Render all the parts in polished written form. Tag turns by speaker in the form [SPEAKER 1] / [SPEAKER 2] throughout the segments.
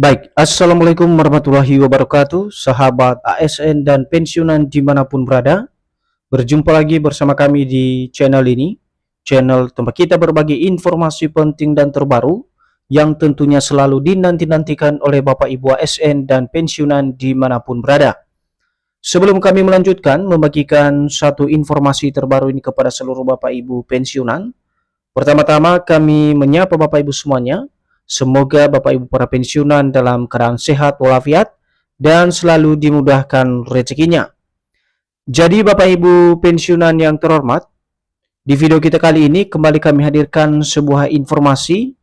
[SPEAKER 1] Baik, Assalamualaikum warahmatullahi wabarakatuh, sahabat ASN dan pensiunan dimanapun berada. Berjumpa lagi bersama kami di channel ini, channel tempat kita berbagi informasi penting dan terbaru yang tentunya selalu dinanti-nantikan oleh Bapak Ibu ASN dan pensiunan dimanapun berada. Sebelum kami melanjutkan membagikan satu informasi terbaru ini kepada seluruh Bapak Ibu pensiunan, pertama-tama kami menyapa Bapak Ibu semuanya. Semoga Bapak Ibu para pensiunan dalam keadaan sehat walafiat dan selalu dimudahkan rezekinya. Jadi Bapak Ibu pensiunan yang terhormat, di video kita kali ini kembali kami hadirkan sebuah informasi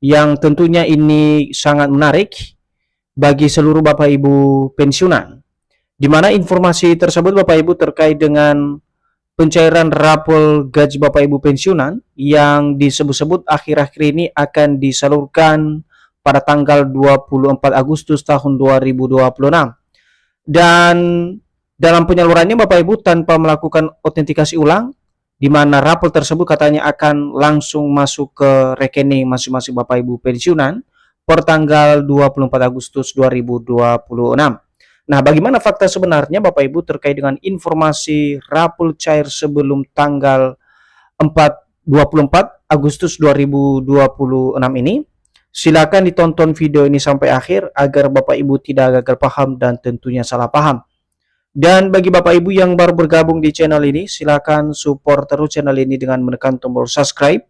[SPEAKER 1] yang tentunya ini sangat menarik bagi seluruh Bapak Ibu pensiunan. Di mana informasi tersebut Bapak Ibu terkait dengan pencairan rapor gaji Bapak Ibu pensiunan yang disebut-sebut akhir-akhir ini akan disalurkan pada tanggal 24 Agustus tahun 2026. Dan dalam penyalurannya Bapak Ibu tanpa melakukan autentikasi ulang, di mana rapor tersebut katanya akan langsung masuk ke rekening masing-masing Bapak Ibu pensiunan per tanggal 24 Agustus 2026. Nah, bagaimana fakta sebenarnya Bapak Ibu terkait dengan informasi rapor cair sebelum tanggal 24 Agustus 2026 ini? Silakan ditonton video ini sampai akhir agar Bapak Ibu tidak gagal paham dan tentunya salah paham. Dan bagi Bapak Ibu yang baru bergabung di channel ini, silakan support terus channel ini dengan menekan tombol subscribe,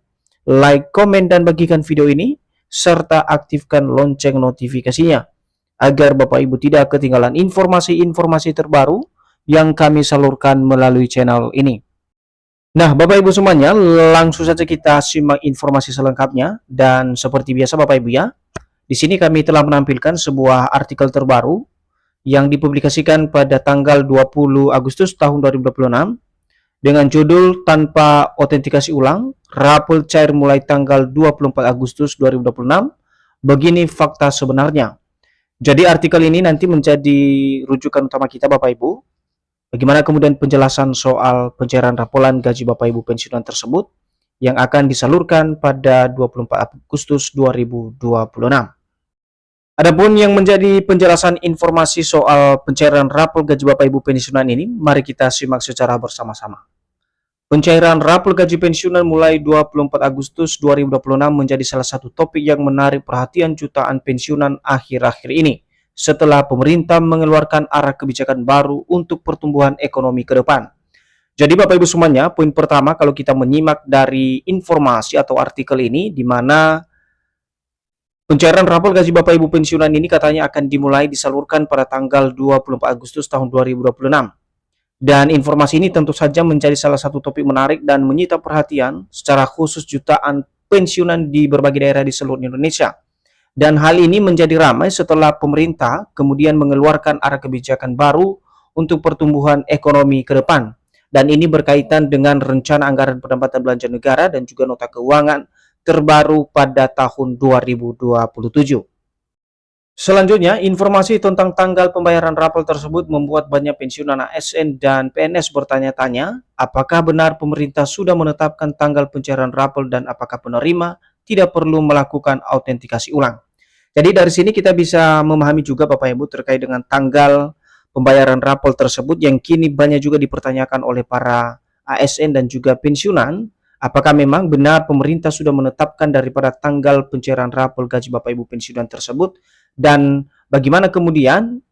[SPEAKER 1] like, komen, dan bagikan video ini, serta aktifkan lonceng notifikasinya agar Bapak Ibu tidak ketinggalan informasi-informasi terbaru yang kami salurkan melalui channel ini. Nah, Bapak Ibu semuanya, langsung saja kita simak informasi selengkapnya. Dan seperti biasa Bapak Ibu ya, di sini kami telah menampilkan sebuah artikel terbaru yang dipublikasikan pada tanggal 20 Agustus tahun 2026 dengan judul tanpa autentikasi ulang, rapor cair mulai tanggal 24 Agustus 2026, begini fakta sebenarnya. Jadi artikel ini nanti menjadi rujukan utama kita Bapak Ibu. Bagaimana kemudian penjelasan soal pencairan raporan gaji Bapak Ibu pensiunan tersebut yang akan disalurkan pada 24 Agustus 2026. Adapun yang menjadi penjelasan informasi soal pencairan rapor gaji Bapak Ibu pensiunan ini, mari kita simak secara bersama-sama. Pencairan rapor gaji pensiunan mulai 24 Agustus 2026 menjadi salah satu topik yang menarik perhatian jutaan pensiunan akhir-akhir ini setelah pemerintah mengeluarkan arah kebijakan baru untuk pertumbuhan ekonomi ke depan. Jadi Bapak Ibu semuanya, poin pertama kalau kita menyimak dari informasi atau artikel ini, di mana pencairan rapor gaji Bapak Ibu pensiunan ini katanya akan dimulai disalurkan pada tanggal 24 Agustus tahun 2026. Dan informasi ini tentu saja menjadi salah satu topik menarik dan menyita perhatian secara khusus jutaan pensiunan di berbagai daerah di seluruh Indonesia. Dan hal ini menjadi ramai setelah pemerintah kemudian mengeluarkan arah kebijakan baru untuk pertumbuhan ekonomi ke depan. Dan ini berkaitan dengan rencana anggaran pendapatan belanja negara dan juga nota keuangan terbaru pada tahun 2027. Selanjutnya, informasi tentang tanggal pembayaran rapor tersebut membuat banyak pensiunan ASN dan PNS bertanya-tanya, apakah benar pemerintah sudah menetapkan tanggal pencairan rapor dan apakah penerima tidak perlu melakukan autentikasi ulang. Jadi dari sini kita bisa memahami juga Bapak Ibu terkait dengan tanggal pembayaran rapor tersebut yang kini banyak juga dipertanyakan oleh para ASN dan juga pensiunan. Apakah memang benar pemerintah sudah menetapkan daripada tanggal pencairan rapor gaji Bapak Ibu pensiunan tersebut, dan bagaimana kemudian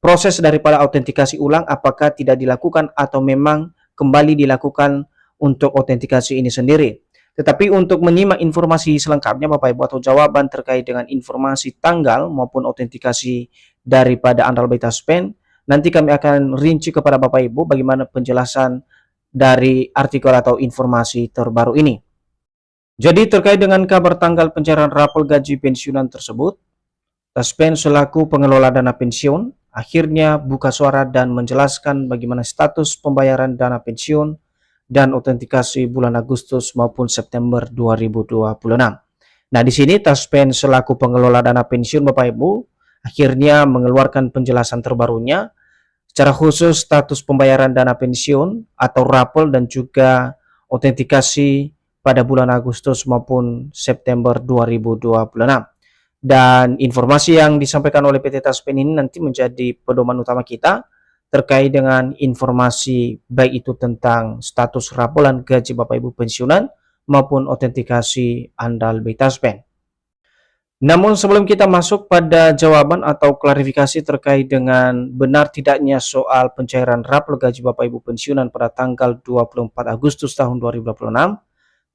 [SPEAKER 1] proses daripada autentikasi ulang, apakah tidak dilakukan atau memang kembali dilakukan untuk autentikasi ini sendiri. Tetapi untuk menyimak informasi selengkapnya Bapak Ibu atau jawaban terkait dengan informasi tanggal maupun autentikasi daripada Analbeta Spen, nanti kami akan rinci kepada Bapak Ibu bagaimana penjelasan dari artikel atau informasi terbaru ini. Jadi terkait dengan kabar tanggal pencairan rapor gaji pensiunan tersebut, Taspen selaku pengelola dana pensiun akhirnya buka suara dan menjelaskan bagaimana status pembayaran dana pensiun dan autentikasi bulan Agustus maupun September 2026. Nah, di sini Taspen selaku pengelola dana pensiun Bapak Ibu akhirnya mengeluarkan penjelasan terbarunya secara khusus status pembayaran dana pensiun atau rapor dan juga autentikasi pada bulan Agustus maupun September 2026. Dan informasi yang disampaikan oleh PT Taspen ini nanti menjadi pedoman utama kita terkait dengan informasi baik itu tentang status rapolan gaji Bapak Ibu pensiunan maupun autentikasi andal BI Taspen. Namun sebelum kita masuk pada jawaban atau klarifikasi terkait dengan benar tidaknya soal pencairan rapor gaji Bapak Ibu pensiunan pada tanggal 24 Agustus tahun 2026,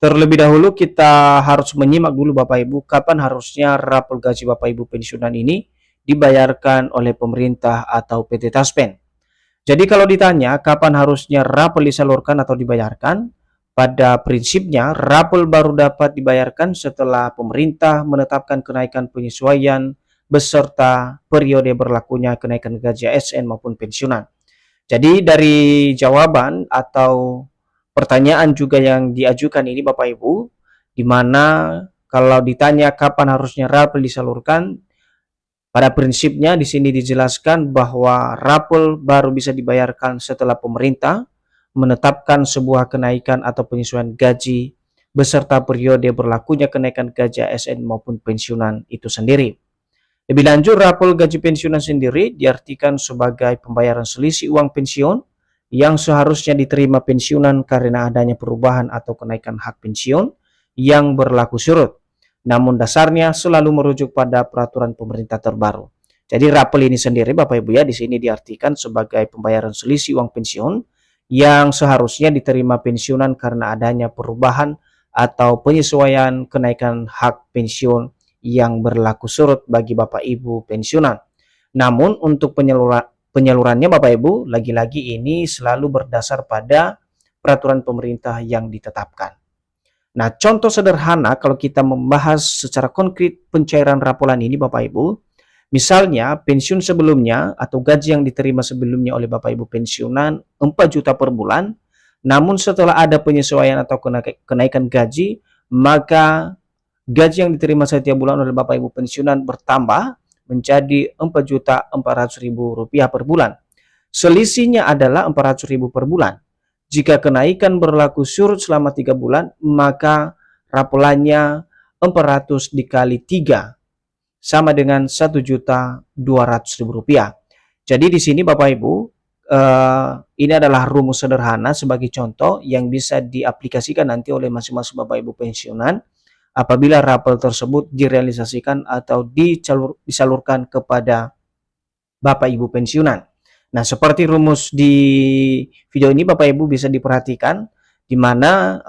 [SPEAKER 1] terlebih dahulu kita harus menyimak dulu Bapak Ibu kapan harusnya rapor gaji Bapak Ibu pensiunan ini dibayarkan oleh pemerintah atau PT Taspen. Jadi kalau ditanya kapan harusnya rapor disalurkan atau dibayarkan, pada prinsipnya, rapor baru dapat dibayarkan setelah pemerintah menetapkan kenaikan penyesuaian beserta periode berlakunya kenaikan gaji ASN maupun pensiunan. Jadi dari jawaban atau pertanyaan juga yang diajukan ini Bapak Ibu, di mana kalau ditanya kapan harusnya rapor disalurkan, pada prinsipnya di sini dijelaskan bahwa rapor baru bisa dibayarkan setelah pemerintah menetapkan sebuah kenaikan atau penyesuaian gaji beserta periode berlakunya kenaikan gaji ASN maupun pensiunan itu sendiri. Lebih lanjut, rapor gaji pensiunan sendiri diartikan sebagai pembayaran selisih uang pensiun yang seharusnya diterima pensiunan karena adanya perubahan atau kenaikan hak pensiun yang berlaku surut. Namun dasarnya selalu merujuk pada peraturan pemerintah terbaru. Jadi rapor ini sendiri Bapak Ibu ya di sini diartikan sebagai pembayaran selisih uang pensiun yang seharusnya diterima pensiunan karena adanya perubahan atau penyesuaian kenaikan hak pensiun yang berlaku surut bagi Bapak Ibu pensiunan. Namun untuk penyalurannya Bapak Ibu, lagi-lagi ini selalu berdasar pada peraturan pemerintah yang ditetapkan. Nah, contoh sederhana kalau kita membahas secara konkret pencairan raporan ini Bapak Ibu, misalnya pensiun sebelumnya atau gaji yang diterima sebelumnya oleh Bapak Ibu pensiunan 4 juta per bulan, namun setelah ada penyesuaian atau kenaikan gaji, maka gaji yang diterima setiap bulan oleh Bapak Ibu pensiunan bertambah menjadi Rp4.400.000 per bulan. Selisihnya adalah Rp400.000 per bulan. Jika kenaikan berlaku surut selama 3 bulan, maka rapolannya 400 dikali 3 sama dengan Rp1.200.000. Jadi di sini Bapak Ibu, ini adalah rumus sederhana sebagai contoh yang bisa diaplikasikan nanti oleh masing-masing Bapak Ibu pensiunan apabila rapor tersebut direalisasikan atau disalurkan kepada Bapak Ibu pensiunan. Nah, seperti rumus di video ini Bapak Ibu bisa diperhatikan di mana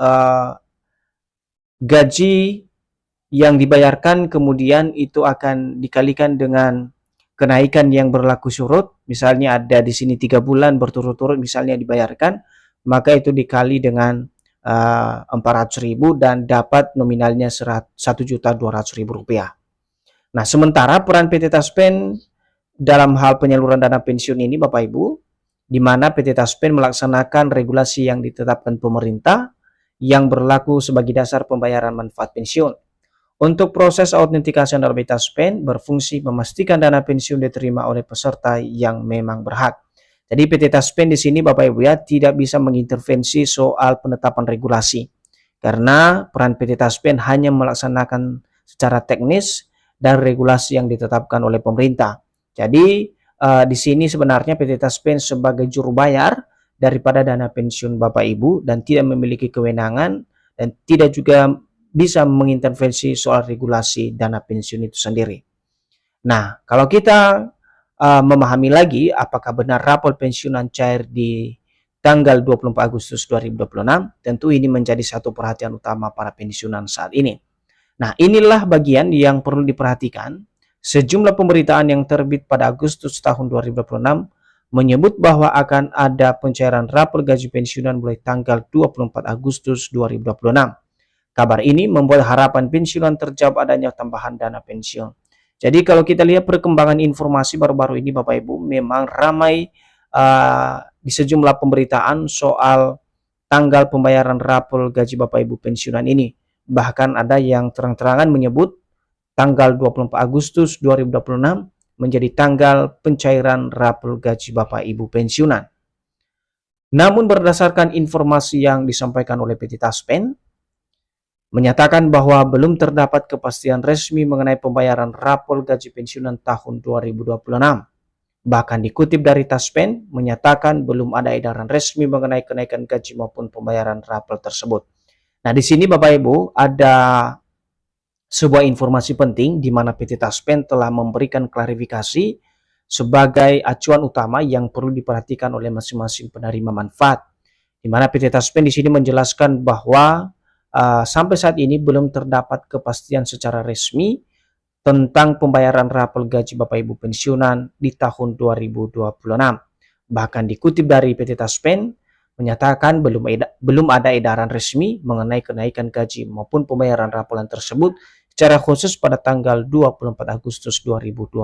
[SPEAKER 1] gaji yang dibayarkan kemudian itu akan dikalikan dengan kenaikan yang berlaku surut. Misalnya ada di sini 3 bulan berturut-turut misalnya dibayarkan, maka itu dikali dengan 400.000 dan dapat nominalnya Rp1.200.000. Nah, sementara peran PT Taspen dalam hal penyaluran dana pensiun ini Bapak Ibu, di mana PT Taspen melaksanakan regulasi yang ditetapkan pemerintah yang berlaku sebagai dasar pembayaran manfaat pensiun. Untuk proses autentikasi andal BI Taspen berfungsi memastikan dana pensiun diterima oleh peserta yang memang berhak. Jadi PT Taspen di sini Bapak Ibu ya tidak bisa mengintervensi soal penetapan regulasi karena peran PT Taspen hanya melaksanakan secara teknis dan regulasi yang ditetapkan oleh pemerintah. Jadi di sini sebenarnya PT Taspen sebagai juru bayar daripada dana pensiun Bapak Ibu dan tidak memiliki kewenangan dan tidak juga bisa mengintervensi soal regulasi dana pensiun itu sendiri. Nah, kalau kita memahami lagi apakah benar rapor pensiunan cair di tanggal 24 Agustus 2026, tentu ini menjadi satu perhatian utama para pensiunan saat ini. Nah, inilah bagian yang perlu diperhatikan. Sejumlah pemberitaan yang terbit pada Agustus tahun 2026 menyebut bahwa akan ada pencairan rapor gaji pensiunan mulai tanggal 24 Agustus 2026. Kabar ini membuat harapan pensiunan terjawab adanya tambahan dana pensiun. Jadi kalau kita lihat perkembangan informasi baru-baru ini Bapak Ibu memang ramai di sejumlah pemberitaan soal tanggal pembayaran rapor gaji Bapak Ibu pensiunan ini. Bahkan ada yang terang-terangan menyebut tanggal 24 Agustus 2026 menjadi tanggal pencairan rapor gaji Bapak Ibu pensiunan. Namun berdasarkan informasi yang disampaikan oleh PT Taspen, menyatakan bahwa belum terdapat kepastian resmi mengenai pembayaran rapor gaji pensiunan tahun 2026. Bahkan dikutip dari Taspen, menyatakan belum ada edaran resmi mengenai kenaikan gaji maupun pembayaran rapor tersebut. Nah, di sini Bapak Ibu ada sebuah informasi penting di mana PT Taspen telah memberikan klarifikasi sebagai acuan utama yang perlu diperhatikan oleh masing-masing penerima manfaat. Di mana PT Taspen di sini menjelaskan bahwa sampai saat ini belum terdapat kepastian secara resmi tentang pembayaran rapor gaji Bapak Ibu pensiunan di tahun 2026. Bahkan dikutip dari PT Taspen, menyatakan belum ada edaran resmi mengenai kenaikan gaji maupun pembayaran raporan tersebut secara khusus pada tanggal 24 Agustus 2026.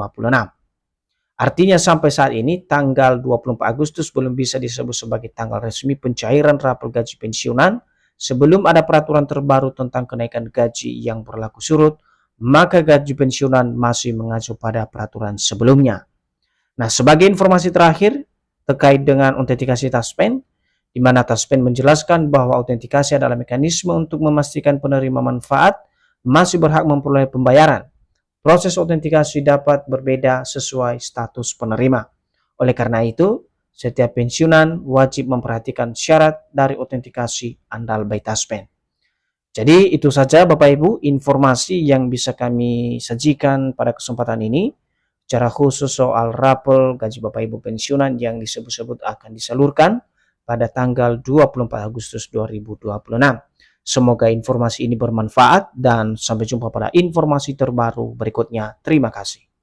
[SPEAKER 1] Artinya sampai saat ini tanggal 24 Agustus belum bisa disebut sebagai tanggal resmi pencairan rapor gaji pensiunan sebelum ada peraturan terbaru tentang kenaikan gaji yang berlaku surut, maka gaji pensiunan masih mengacu pada peraturan sebelumnya. Nah, sebagai informasi terakhir terkait dengan autentikasi Taspen, di mana Taspen menjelaskan bahwa autentikasi adalah mekanisme untuk memastikan penerima manfaat masih berhak memperoleh pembayaran. Proses autentikasi dapat berbeda sesuai status penerima. Oleh karena itu, setiap pensiunan wajib memperhatikan syarat dari autentikasi andal by Taspen. Jadi itu saja Bapak Ibu informasi yang bisa kami sajikan pada kesempatan ini. Secara khusus soal rapor gaji Bapak Ibu pensiunan yang disebut-sebut akan disalurkan pada tanggal 24 Agustus 2026. Semoga informasi ini bermanfaat dan sampai jumpa pada informasi terbaru berikutnya. Terima kasih.